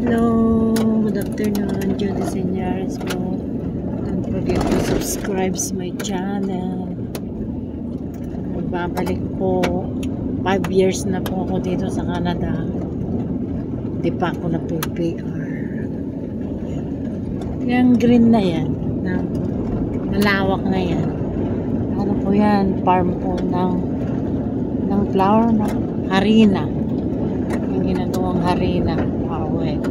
Hello, good afternoon, Judy Senyares po. Don't forget to subscribe to my channel. Magbabalik po. 5 years na po ako dito sa Canada. Hindi pa ako na PPR. Yung green na yan, na malawak na yan. Ano po yan? Farm po ng flower na harina. Yung ginagawang harina. Awet.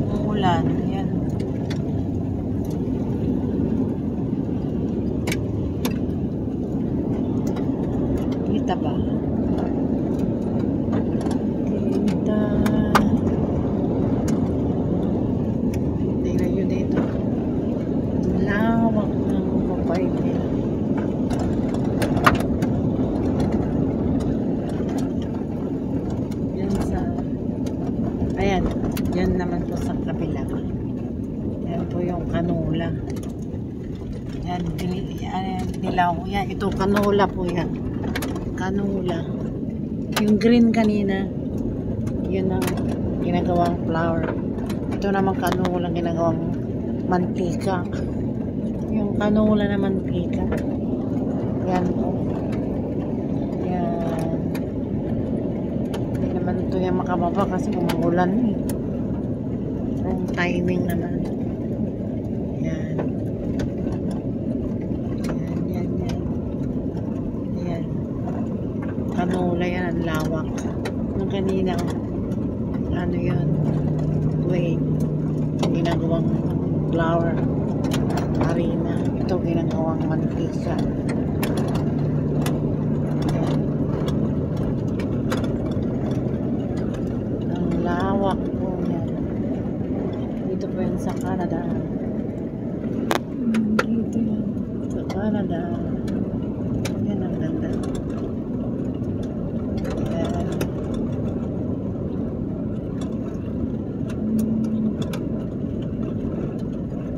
Umulan. Yan. Kita ba? Kita. Tingnan nyo dito. Lawak ng kapay nila. Yan sa ayan, yan naman po sa kabila. Yan po yung canola. Yan, dilaw. Yan, ito canola po yan. Canola. Yung green kanina, yun ang ginagawang flour. Ito naman canola, ginagawang mantika. Yung canola na mantika. Yan po. Yan. Hindi naman ito yung makababa kasi umuulan eh. Wrong timing naman. Yan. Yan. Yan. Canola yan, ang lawak. Yung kanina, ano yun? Wait. Yung ginagawang flour. Harina. Ito ginagawang mantika. Yan. Ang lawak po yan. Dito po yan sa Canada. Dito yan. Sa Canada. Yan ang ganda. Yan.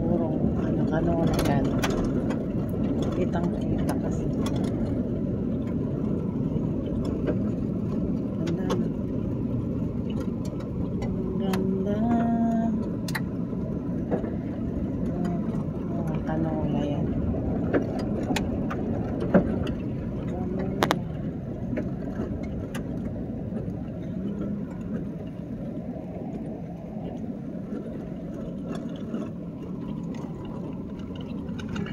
Purong canola yan. Kitang-kita kasi. Ganda. Mga canola yan.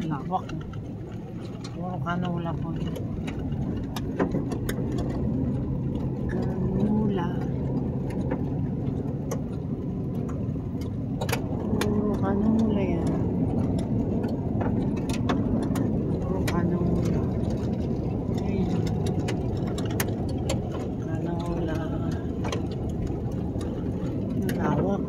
Lawak. Puro canola po yun. Canola. Puro canola yan. Puro canola. Ayan. Canola. Lawak.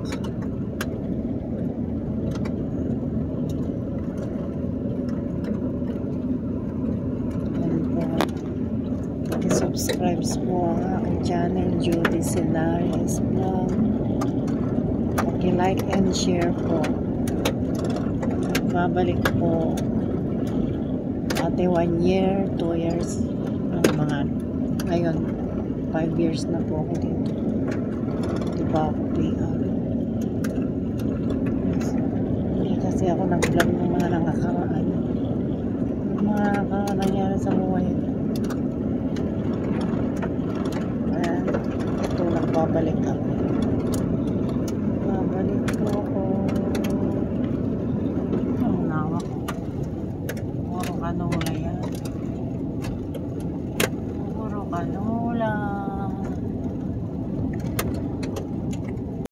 Subscribe po ang aking channel, Judy Senyares Vlog. Like and share po. Babalik po ate 1 year, 2 years ang mga ngayon 5 years na po ako dito. Diba ako PR? Hindi kasi ako nag-vlog ng mga nangakaraan. Mga nangyari sa buhay. Babalik ako. Babalik ako. Ang lawak. Puro canola yan. Puro canola.